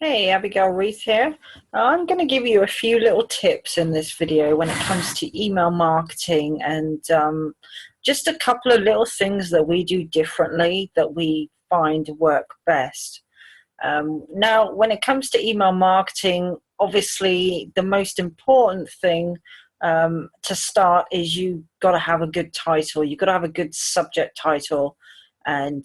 Hey, Abigail Reith here. I'm going to give you a few little tips in this video when it comes to email marketing and just a couple of little things that we do differently that we find work best. Now, when it comes to email marketing, obviously the most important thing to start is you got to have a good title. You've got to have a good subject title. And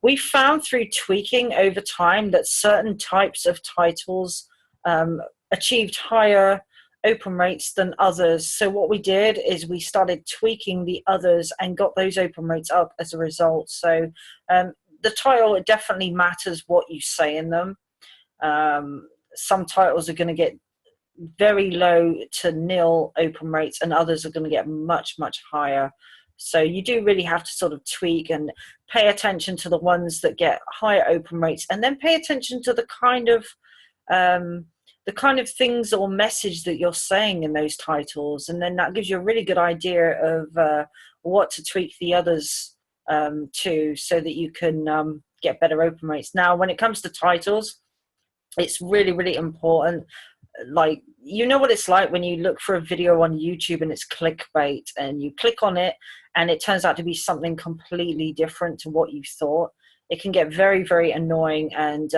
we found through tweaking over time that certain types of titles um, achieved higher open rates than others. So what we did is we started tweaking the others and got those open rates up as a result. So the title, it definitely matters what you say in them. Some titles are going to get very low to nil open rates and others are going to get much, much higher. So you do really have to sort of tweak and pay attention to the ones that get higher open rates, and then pay attention to the kind of things or message that you're saying in those titles, and then that gives you a really good idea of what to tweak the others to, so that you can get better open rates. Now, when it comes to titles, it's really, really important. Like, you know what it's like when you look for a video on YouTube and it's clickbait and you click on it and it turns out to be something completely different to what you thought. It can get very, very annoying, and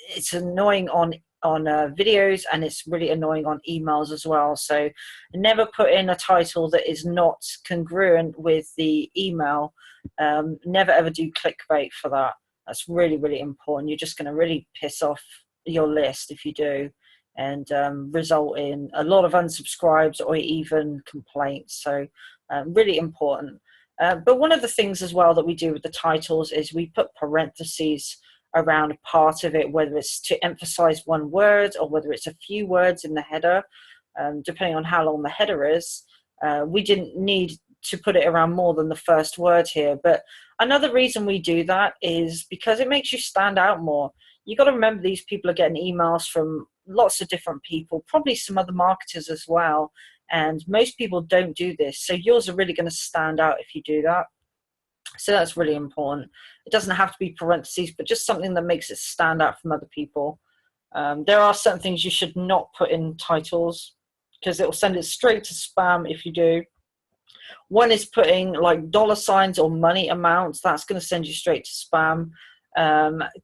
it's annoying on videos, and it's really annoying on emails as well. So never put in a title that is not congruent with the email. Never ever do clickbait for that. That's really, really important. You're just going to really piss off your list if you do, and result in a lot of unsubscribes or even complaints. So really important. But one of the things as well that we do with the titles is we put parentheses around a part of it, whether it's to emphasize one word or whether it's a few words in the header, depending on how long the header is. We didn't need to put it around more than the first word here. But another reason we do that is because it makes you stand out more. You got to remember, these people are getting emails from lots of different people, probably some other marketers as well. And most people don't do this. So yours are really going to stand out if you do that. So that's really important. It doesn't have to be parentheses, but just something that makes it stand out from other people. There are certain things you should not put in titles because it will send it straight to spam if you do. One is putting like dollar signs or money amounts. That's going to send you straight to spam.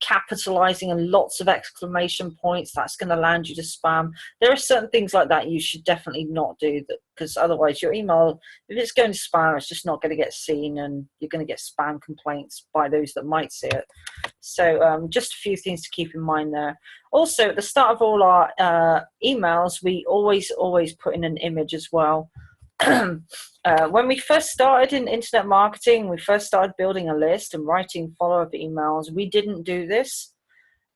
Capitalizing and lots of exclamation points, that's going to land you to spam. There are certain things like that you should definitely not do, that because otherwise your email, if it's going to spam, it's just not going to get seen, and you're going to get spam complaints by those that might see it. So just a few things to keep in mind there. Also, at the start of all our emails, we always put in an image as well. When we first started in internet marketing, we first started building a list and writing follow-up emails, we didn't do this.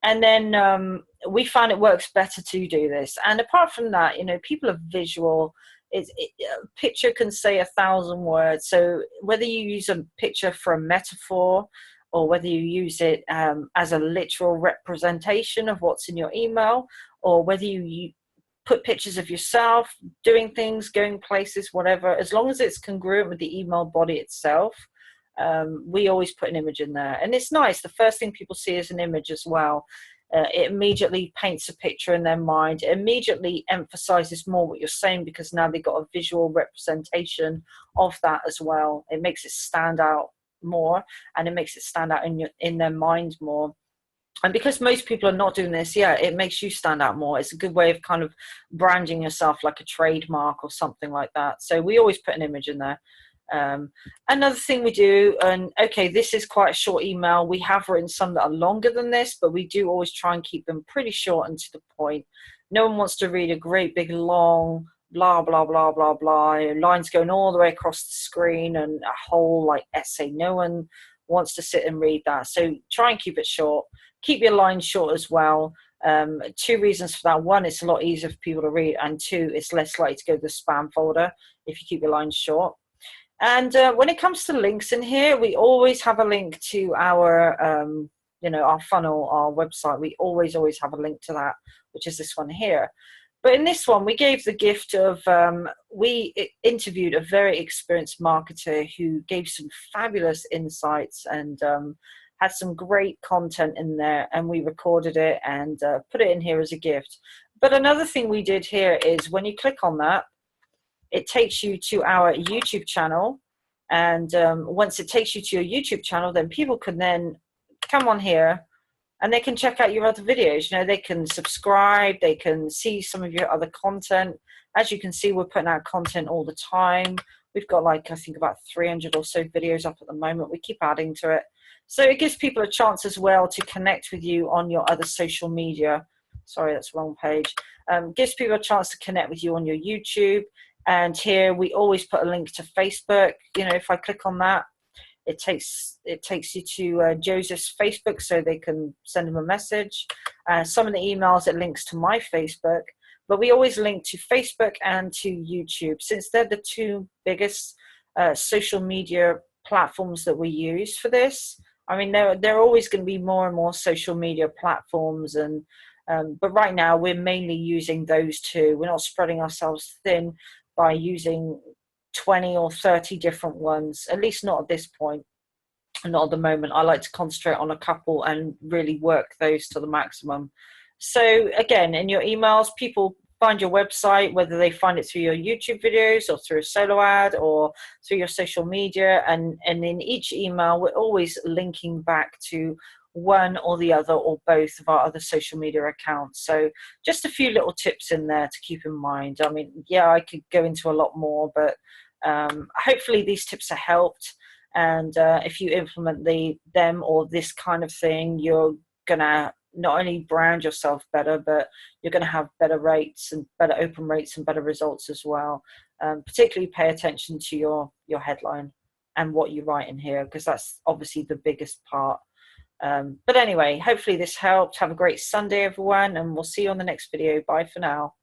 And then we found it works better to do this. And apart from that, people are visual. A picture can say 1,000 words. So whether you use a picture for a metaphor or whether you use it as a literal representation of what's in your email, or whether you put pictures of yourself doing things, going places, whatever, as long as it's congruent with the email body itself, we always put an image in there. And it's nice. The first thing people see is an image as well. It immediately paints a picture in their mind. It immediately emphasizes more what you're saying, because now they've got a visual representation of that as well. It makes it stand out more, and it makes it stand out in their mind more. And because most people are not doing this, it makes you stand out more. It's a good way of kind of branding yourself like a trademark or something like that. So we always put an image in there. Another thing we do, and okay, this is quite a short email. We have written some that are longer than this, but we do always try and keep them pretty short and to the point. No one wants to read a great big long blah, blah, blah, blah, blah, lines going all the way across the screen and a whole like essay. No one wants to sit and read that. So try and keep it short. Keep your lines short as well. Two reasons for that. One, it's a lot easier for people to read, and two, it's less likely to go to the spam folder if you keep your lines short. And when it comes to links in here, we always have a link to our our funnel, our website. We always have a link to that, which is this one here. But in this one, we gave the gift of, we interviewed a very experienced marketer who gave some fabulous insights and had some great content in there, and we recorded it and put it in here as a gift. But another thing we did here is when you click on that, it takes you to our YouTube channel. And once it takes you to your YouTube channel, then people can then come on here and they can check out your other videos. You know, they can subscribe, they can see some of your other content. As you can see, we're putting out content all the time. We've got like, I think about 300 or so videos up at the moment. We keep adding to it. So it gives people a chance as well to connect with you on your other social media. Sorry, that's the wrong page. Gives people a chance to connect with you on your YouTube. And here we always put a link to Facebook. You know, if I click on that, it takes you to Joseph's Facebook, so they can send him a message. Some of the emails, it links to my Facebook. But we always link to Facebook and to YouTube, since they're the two biggest social media platforms that we use for this. I mean, there are always going to be more and more social media platforms, and but right now we're mainly using those two. We're not spreading ourselves thin by using 20 or 30 different ones, at least not at this point, not at the moment. I like to concentrate on a couple and really work those to the maximum. So again, in your emails, people find your website, whether they find it through your YouTube videos or through a solo ad or through your social media. And in each email, we're always linking back to one or the other or both of our other social media accounts. So just a few little tips in there to keep in mind. I mean, yeah, I could go into a lot more, but hopefully these tips are helped. And if you implement them or this kind of thing, you're gonna not only brand yourself better, but you're going to have better rates and better open rates and better results as well. Particularly pay attention to your headline and what you write in here, because that's obviously the biggest part. But anyway, hopefully this helped. Have a great Sunday, everyone, and we'll see you on the next video. Bye for now.